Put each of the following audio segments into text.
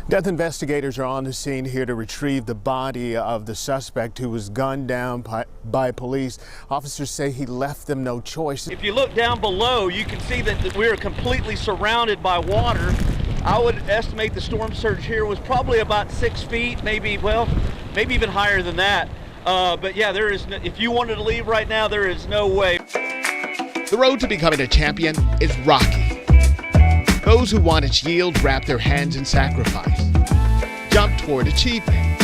Death investigators are on the scene here to retrieve the body of the suspect who was gunned down by police. Officers say he left them no choice. If you look down below, you can see that we are completely surrounded by water. I would estimate the storm surge here was probably about 6 feet, maybe even higher than that. But yeah, if you wanted to leave right now, there is no way. The road to becoming a champion is rocky. Those who want its yield wrap their hands in sacrifice, jump toward achievement,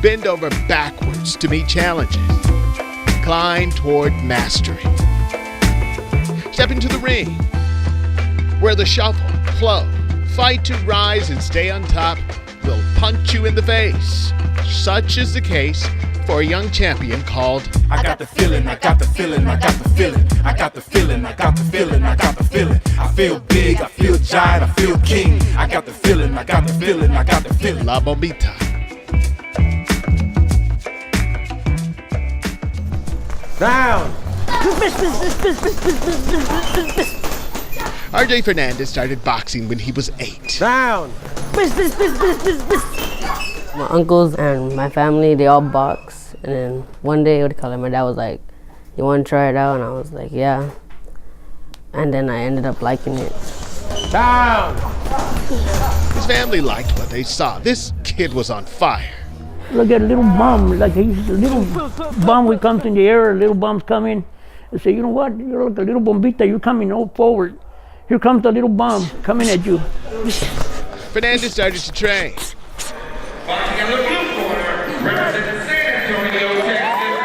bend over backwards to meet challenges, climb toward mastery. Step into the ring, where the shuffle, flow, fight to rise and stay on top will punch you in the face. Such is the case for a young champion called I got the feeling, I got the feeling, I got the feeling, I got the feeling, I got the feeling, I got the feeling. I feel big, I feel giant, I feel king. I got the feeling, I got the feeling, I got the feeling. La Bombita. Down. RJ Fernandez started boxing when he was 8. Down. My uncles and my family, they all box. And then one day, my dad was like, "You want to try it out?" And I was like, "Yeah." And then I ended up liking it. Down. His family liked what they saw. This kid was on fire. Look at a little bomb, like he's a little bomb. We comes in the air, little bombs come in. I say, "You know what? You're like a little bombita. You're coming all forward. Here comes the little bomb coming at you." Fernandez started to train. Boxing in the blue corner, representing San Antonio, Texas,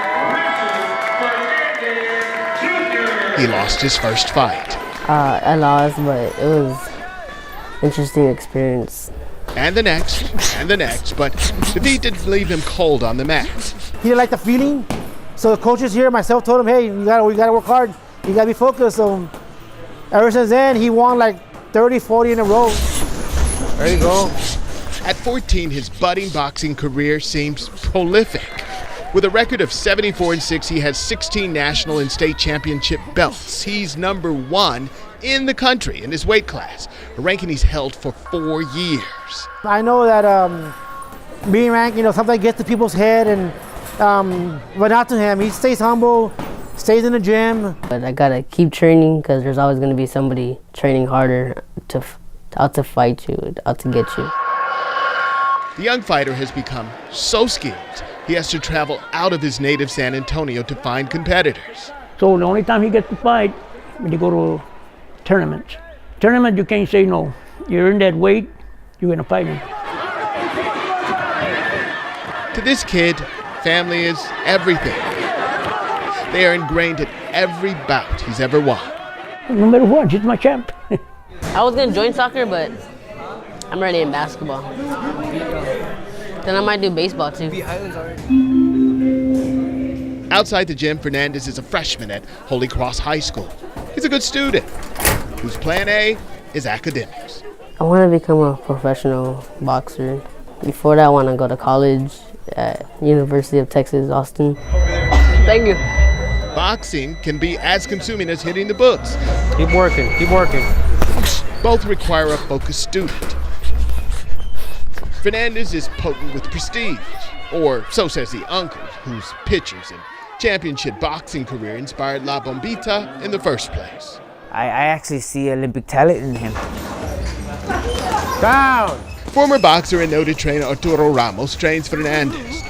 Fernandez Jr. He lost his first fight. I lost, but it was an interesting experience. And the next, but defeat didn't leave him cold on the mat. He didn't like the feeling, so the coaches here, myself, told him, "Hey, we gotta work hard. You gotta be focused." So ever since then, he won like 30, 40 in a row. There you go. At 14, his budding boxing career seems prolific. With a record of 74-6, he has 16 national and state championship belts. He's number 1 in the country in his weight class, a ranking he's held for 4 years. I know that being ranked, sometimes gets to people's head, and but not to him. He stays humble, stays in the gym. But I gotta keep training because there's always gonna be somebody training harder out to fight you, out to get you. The young fighter has become so skilled, he has to travel out of his native San Antonio to find competitors. So the only time he gets to fight, when you go to tournaments. Tournament, you can't say no. You're in that weight, you're gonna fight him. To this kid, family is everything. They are ingrained in every bout he's ever won. No matter what, he's my champ. I was gonna join soccer, but I'm already in basketball. Then I might do baseball too. Outside the gym, Fernandez is a freshman at Holy Cross High School. He's a good student whose plan A is academics. I want to become a professional boxer. Before that, I want to go to college at University of Texas, Austin. Thank you. Boxing can be as consuming as hitting the books. Keep working, keep working. Both require a focused student. Fernandez is potent with prestige, or so says the uncle, whose pictures and championship boxing career inspired La Bombita in the first place. I actually see Olympic talent in him. Down. Former boxer and noted trainer Arturo Ramos trains Fernandez.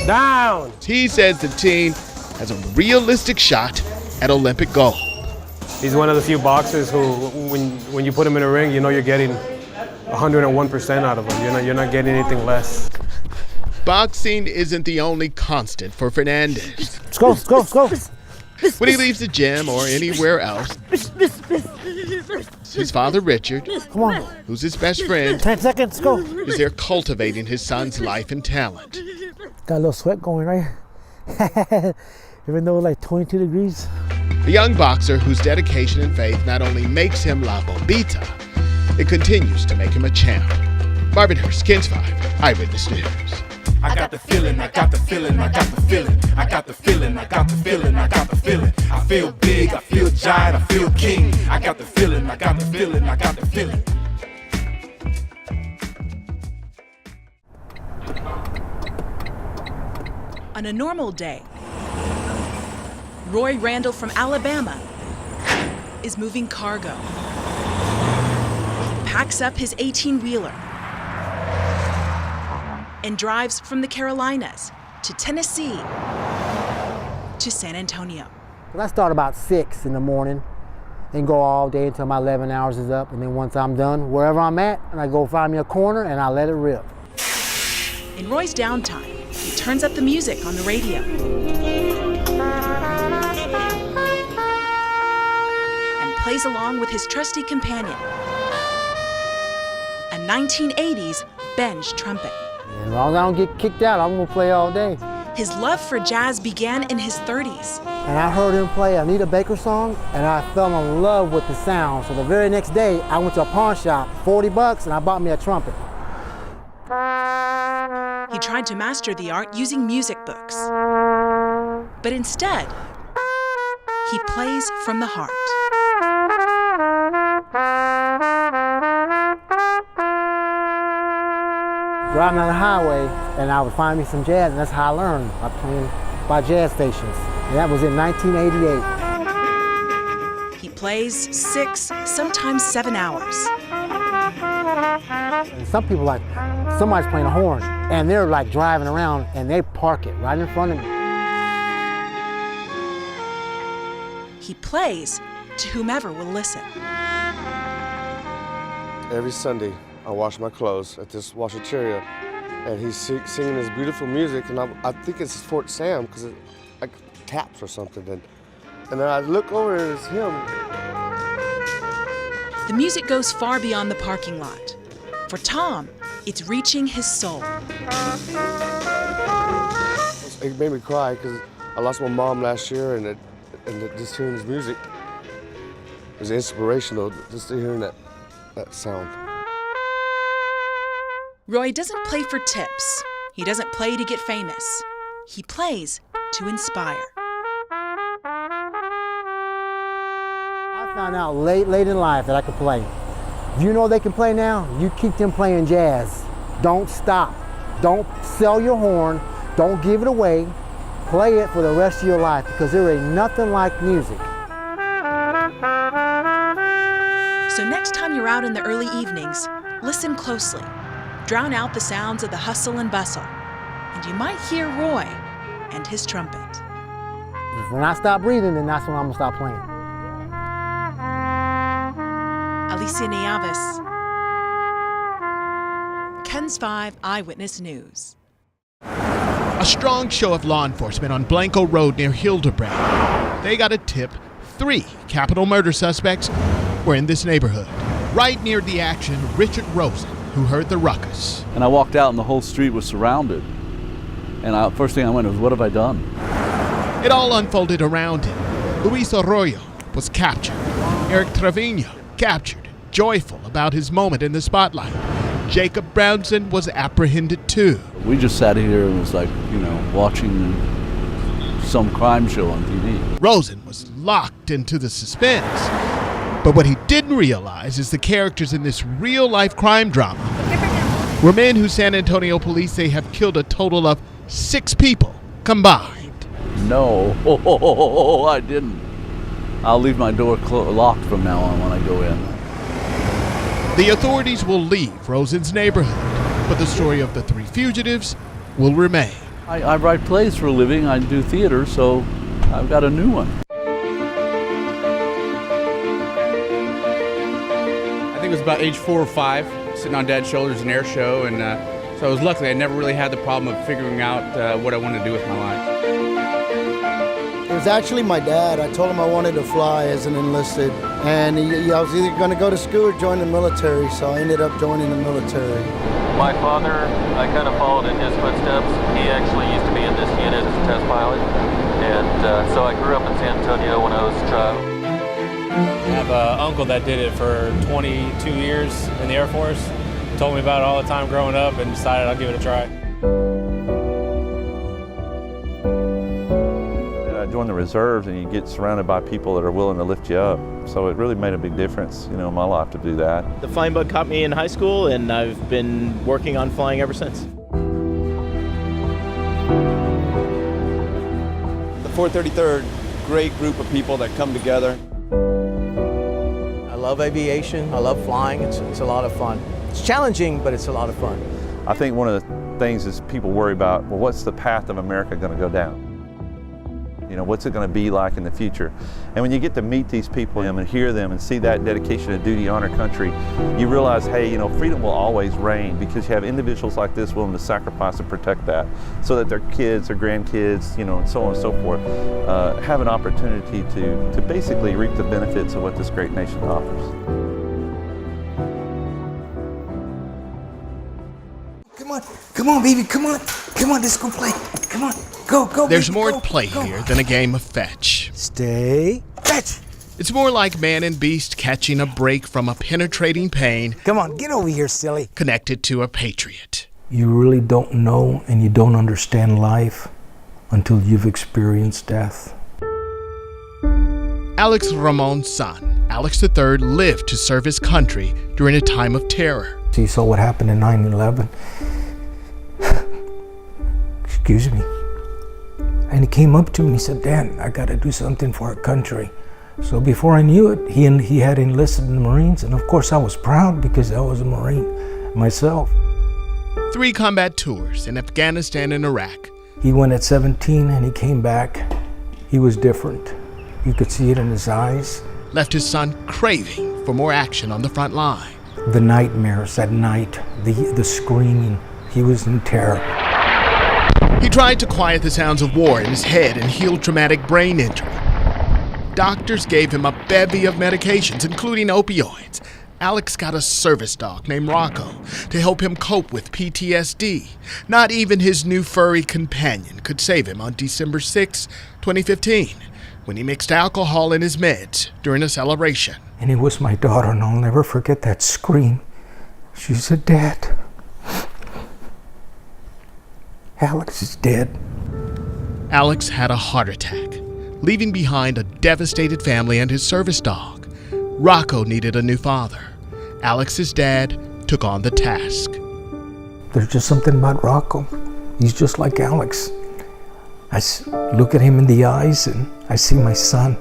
Down. He says the team has a realistic shot at Olympic gold. He's one of the few boxers who, when you put him in a ring, you know you're getting 101% out of him. You're not getting anything less. Boxing isn't the only constant for Fernandez. Let's go, let's go, let's go. When he leaves the gym or anywhere else, his father, Richard, Come on. who's his best friend, 10 seconds, go. is there cultivating his son's life and talent. Got a little sweat going, right? Even though it's like 22 degrees. A young boxer whose dedication and faith not only makes him La Bombita, it continues to make him a champ. Marvin Hurst, KENS 5, Eyewitness News. I got the feeling, I got the feeling, I got the feeling, I got the feeling, I got the feeling, I got the feeling. I feel big, I feel giant, I feel king. I got the feeling, I got the feeling, I got the feeling. On a normal day, Roy Randall from Alabama is moving cargo. He packs up his 18-wheeler and drives from the Carolinas to Tennessee to San Antonio. I start about 6 in the morning and go all day until my 11 hours is up. And then once I'm done, wherever I'm at, and I go find me a corner and I let it rip. In Roy's downtime, he turns up the music on the radio. And plays along with his trusty companion, a 1980s Benj trumpet. And as long as I don't get kicked out, I'm gonna play all day. His love for jazz began in his 30s. And I heard him play a Anita Baker song, and I fell in love with the sound. So the very next day, I went to a pawn shop, $40, and I bought me a trumpet. He tried to master the art using music books. But instead, he plays from the heart. Driving on the highway, and I would find me some jazz, and that's how I learned, by playing by jazz stations. And that was in 1988. He plays 6, sometimes 7 hours. And some people like, somebody's playing a horn, and they're like driving around, and they park it right in front of me. He plays to whomever will listen. Every Sunday, I wash my clothes at this washateria, and he's singing this beautiful music, and I think it's Fort Sam, because it like taps or something, and then I look over and it's him. The music goes far beyond the parking lot. For Tom, it's reaching his soul. It made me cry, because I lost my mom last year, and just hearing his music was inspirational, just hearing that sound. Roy doesn't play for tips. He doesn't play to get famous. He plays to inspire. I found out late in life that I could play. If you know they can play now, you keep them playing jazz. Don't stop. Don't sell your horn. Don't give it away. Play it for the rest of your life, because there ain't nothing like music. So next time you're out in the early evenings, listen closely. Drown out the sounds of the hustle and bustle, and you might hear Roy and his trumpet. When I stop breathing, then that's when I'm gonna stop playing. Alicia Nieves, KENS 5 Eyewitness News. A strong show of law enforcement on Blanco Road near Hildebrand. They got a tip. 3 capital murder suspects were in this neighborhood. Right near the action, Richard Rosen, who heard the ruckus. And I walked out and the whole street was surrounded. And first thing I went was, what have I done? It all unfolded around him. Luis Arroyo was captured. Eric Trevino captured, joyful about his moment in the spotlight. Jacob Brownson was apprehended too. We just sat here and was like, watching some crime show on TV. Rosen was locked into the suspense. But what he didn't realize is the characters in this real-life crime drama were men who San Antonio police say have killed a total of 6 people combined. No, I didn't. I'll leave my door locked from now on when I go in. The authorities will leave Rosen's neighborhood, but the story of the 3 fugitives will remain. I write plays for a living. I do theater, so I've got a new one. I think it was about age 4 or 5, sitting on Dad's shoulders, an air show, and so I was lucky. I never really had the problem of figuring out what I wanted to do with my life. It was actually my dad. I told him I wanted to fly as an enlisted, and I was either going to go to school or join the military, so I ended up joining the military. My father, I kind of followed in his footsteps. He actually used to be in this unit as a test pilot, and so I grew up in San Antonio when I was a child. I have an uncle that did it for 22 years in the Air Force. Told me about it all the time growing up and decided I'll give it a try. I joined the reserves and you get surrounded by people that are willing to lift you up. So it really made a big difference, in my life to do that. The flying bug caught me in high school and I've been working on flying ever since. 433rd, great group of people that come together. I love aviation. I love flying. It's a lot of fun. It's challenging, but it's a lot of fun. I think one of the things is people worry about, well, what's the path of America going to go down? You know, what's it going to be like in the future? And when you get to meet these people and hear them and see that dedication to duty, honor country, you realize, hey, you know, freedom will always reign because you have individuals like this willing to sacrifice and protect that so that their kids, their grandkids, you know, and so on and so forth, have an opportunity to basically reap the benefits of what this great nation offers. Come on, baby, come on, let's go play. Come on, go. There's baby, more go, at play go. here than a game of fetch. Stay, fetch. It's more like man and beast catching a break from a penetrating pain. Come on, get over here, silly. Connected to a patriot. You really don't know and you don't understand life until you've experienced death. Alex Ramon's son, Alex III, lived to serve his country during a time of terror. He saw what happened in 9/11. Excuse me. And he came up to me and he said, "Dad, I got to do something for our country." So before I knew it, he had enlisted in the Marines. And of course I was proud because I was a Marine myself. 3 combat tours in Afghanistan and Iraq. He went at 17 and he came back. He was different. You could see it in his eyes. Left his son craving for more action on the front line. The nightmares at night, the screaming, he was in terror. He tried to quiet the sounds of war in his head and heal traumatic brain injury. Doctors gave him a bevy of medications, including opioids. Alex got a service dog named Rocco to help him cope with PTSD. Not even his new furry companion could save him on December 6, 2015, when he mixed alcohol in his meds during a celebration. And it was my daughter, and I'll never forget that scream. She said, "Dad, Alex is dead." Alex had a heart attack, leaving behind a devastated family and his service dog. Rocco needed a new father. Alex's dad took on the task. There's just something about Rocco. He's just like Alex. I look at him in the eyes and I see my son.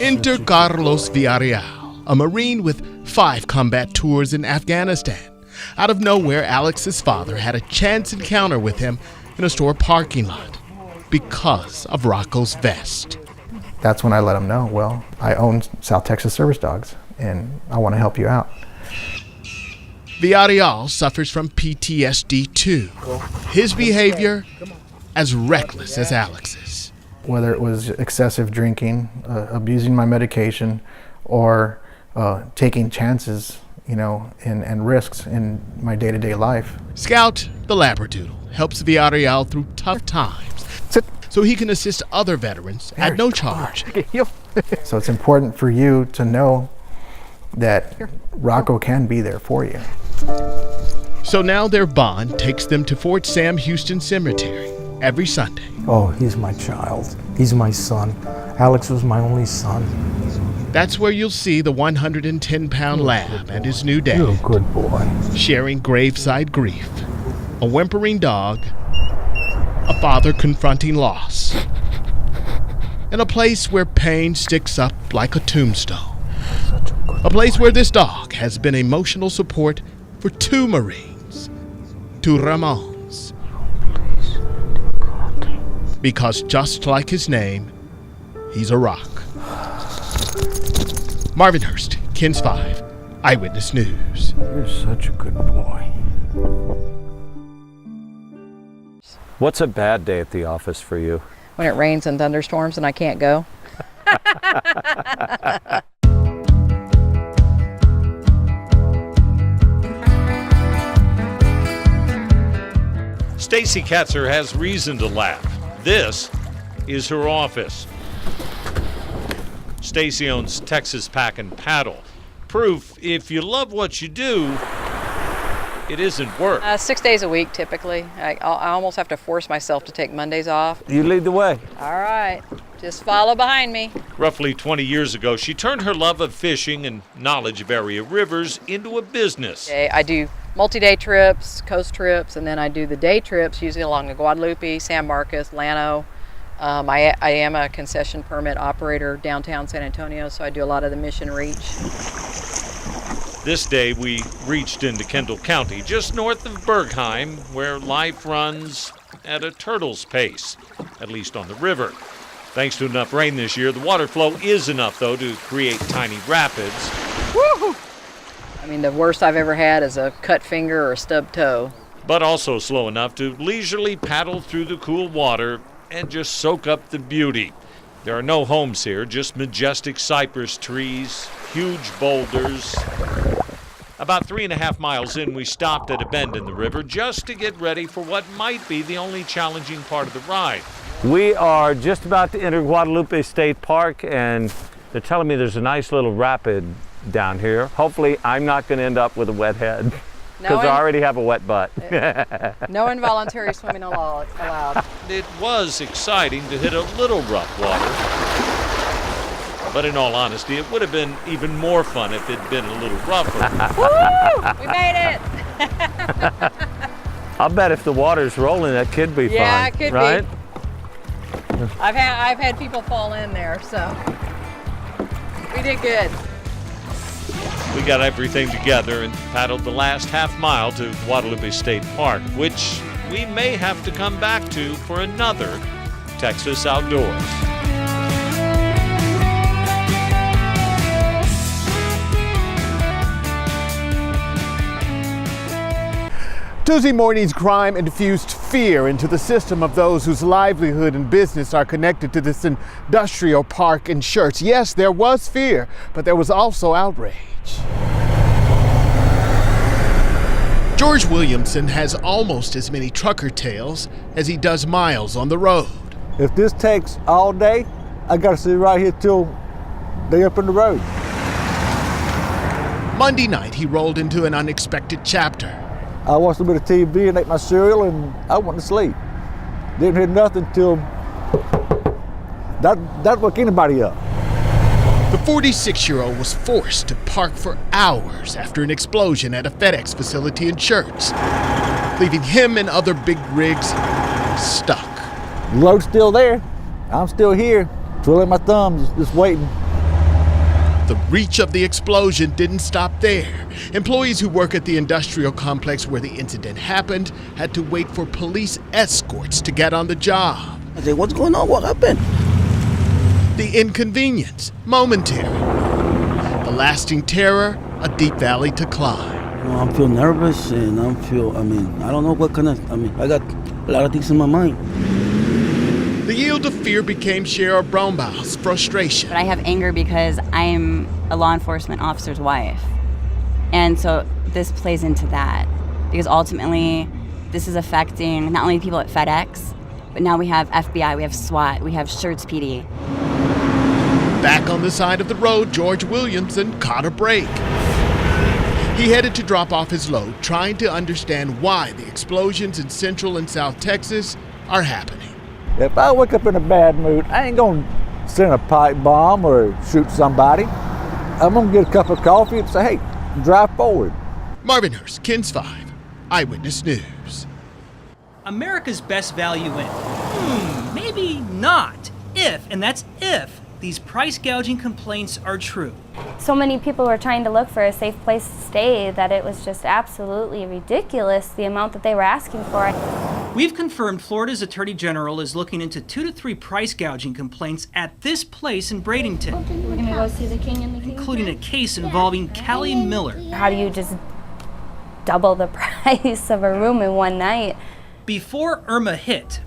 Enter Carlos Villarreal, a Marine with 5 combat tours in Afghanistan. Out of nowhere, Alex's father had a chance encounter with him in a store parking lot because of Rocco's vest. That's when I let him know, well, I own South Texas Service Dogs and I want to help you out. Villarreal suffers from PTSD too. His behavior as reckless as Alex's. Whether it was excessive drinking, abusing my medication, or taking chances, you know, and risks in my day-to-day life. Scout, the Labradoodle, helps Villarreal through tough times so he can assist other veterans at no charge. So it's important for you to know that Rocco can be there for you. So now their bond takes them to Fort Sam Houston Cemetery every Sunday. Oh, he's my child. He's my son. Alex was my only son. That's where you'll see the 110-pound lab and his new dad. You're a good boy. Sharing graveside grief. A whimpering dog. A father confronting loss. And a place where pain sticks up like a tombstone. A place where this dog has been emotional support for 2 Marines. 2 Ramons. Because just like his name, he's a rock. Marvin Hurst, KENS 5, Eyewitness News. You're such a good boy. What's a bad day at the office for you? When it rains and thunderstorms and I can't go. Stacy Katzer has reason to laugh. This is her office. Stacy owns Texas Pack and Paddle. Proof, if you love what you do, it isn't work. 6 days a week, typically. I almost have to force myself to take Mondays off. You lead the way. All right, just follow behind me. Roughly 20 years ago, she turned her love of fishing and knowledge of area rivers into a business. Okay, I do multi-day trips, coast trips, and then I do the day trips, usually along the Guadalupe, San Marcos, Llano, I am a concession permit operator downtown San Antonio, so I do a lot of the Mission Reach. This day we reached into Kendall County, just north of Bergheim, where life runs at a turtle's pace, at least on the river. Thanks to enough rain this year, the water flow is enough, though, to create tiny rapids. Woo! I mean, the worst I've ever had is a cut finger or a stubbed toe. But also slow enough to leisurely paddle through the cool water and just soak up the beauty. There are no homes here, just majestic cypress trees, huge boulders. About 3.5 miles in, we stopped at a bend in the river just to get ready for what might be the only challenging part of the ride. We are just about to enter Guadalupe State Park, and they're telling me there's a nice little rapid down here. Hopefully I'm not going to end up with a wet head, because I already have a wet butt. No involuntary swimming allowed. It was exciting to hit a little rough water. But in all honesty, it would have been even more fun if it'd been a little rougher. Woo! We made it! I'll bet if the water's rolling, that could be fun. Yeah, it could right? be. I've had people fall in there, so we did good. We got everything together and paddled the last half mile to Guadalupe State Park, which we may have to come back to for another Texas Outdoors. Tuesday morning's crime infused fear into the system of those whose livelihood and business are connected to this industrial park in Schertz. Yes, there was fear, but there was also outrage. George Williamson has almost as many trucker tales as he does miles on the road. If this takes all day, I gotta sit right here till they up in the road. Monday night, he rolled into an unexpected chapter. I watched a bit of TV and ate my cereal, and I went to sleep. Didn't hear nothing till that woke anybody up. The 46-year-old was forced to park for hours after an explosion at a FedEx facility in Schertz, leaving him and other big rigs stuck. The load's still there. I'm still here, twiddling my thumbs, just waiting. The reach of the explosion didn't stop there. Employees who work at the industrial complex where the incident happened had to wait for police escorts to get on the job. I said, what's going on? What happened? The inconvenience, momentary. The lasting terror, a deep valley to climb. You know, I feel nervous and I don't know what kind of, I got a lot of things in my mind. The yield of fear became Cheryl Brombaugh's frustration. But I have anger because I'm a law enforcement officer's wife. And so this plays into that. Because ultimately, this is affecting not only people at FedEx, but now we have FBI, we have SWAT, we have Schertz PD. Back on the side of the road, George Williamson caught a break. He headed to drop off his load, trying to understand why the explosions in Central and South Texas are happening. If I wake up in a bad mood, I ain't gonna send a pipe bomb or shoot somebody. I'm gonna get a cup of coffee and say, hey, drive forward. Marvin Hurst, KENS 5, Eyewitness News. America's best value in? Maybe not. If, and that's if, these price gouging complaints are true. So many people were trying to look for a safe place to stay that it was just absolutely ridiculous, the amount that they were asking for. We've confirmed Florida's Attorney General is looking into 2 to 3 price gouging complaints at this place in Bradenton. We're gonna go see the king and the king. Including a case involving Callie Miller. How do you just double the price of a room in one night? Before Irma hit,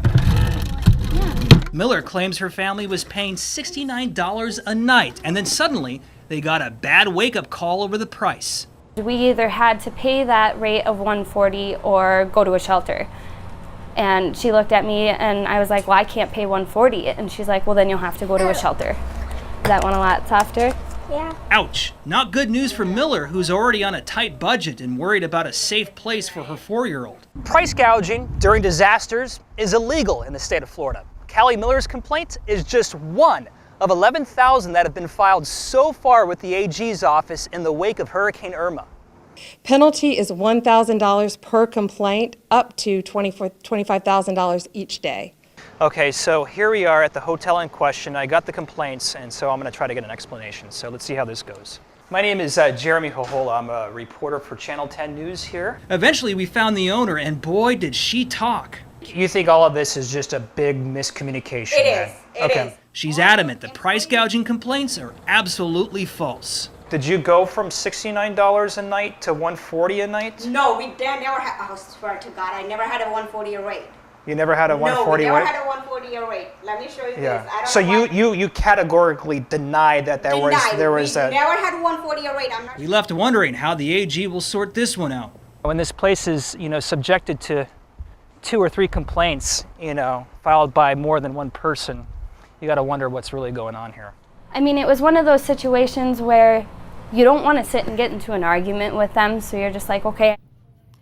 Miller claims her family was paying $69 a night, and then suddenly they got a bad wake-up call over the price. We either had to pay that rate of $140 or go to a shelter. And she looked at me and I was like, well, I can't pay $140. And she's like, well, then you'll have to go to a shelter. Is that one a lot softer? Yeah. Ouch. Not good news for Miller, who's already on a tight budget and worried about a safe place for her 4-year-old. Price gouging during disasters is illegal in the state of Florida. Callie Miller's complaint is just one of 11,000 that have been filed so far with the AG's office in the wake of Hurricane Irma. Penalty is $1,000 per complaint, up to $25,000 each day. Okay, so here we are at the hotel in question. I got the complaints, and so I'm going to try to get an explanation. So let's see how this goes. My name is Jeremy Hohola. I'm a reporter for Channel 10 News here. Eventually, we found the owner, and boy, did she talk. You think all of this is just a big miscommunication? It is. It is. She's adamant the price gouging complaints are absolutely false. Did you go from $69 a night to $140 a night? No, we never had, I swear to God, I never had a 140 rate. You never had a 140 rate? No, we never had a 140 rate. Let me show you this. I don't So know you categorically deny that there was a... We never had 140 rate. I'm not We left wondering how the AG will sort this one out. When this place is, subjected to 2 or 3 complaints, filed by more than one person, you got to wonder what's really going on here. I mean, it was one of those situations where you don't want to sit and get into an argument with them, so you're just like, okay.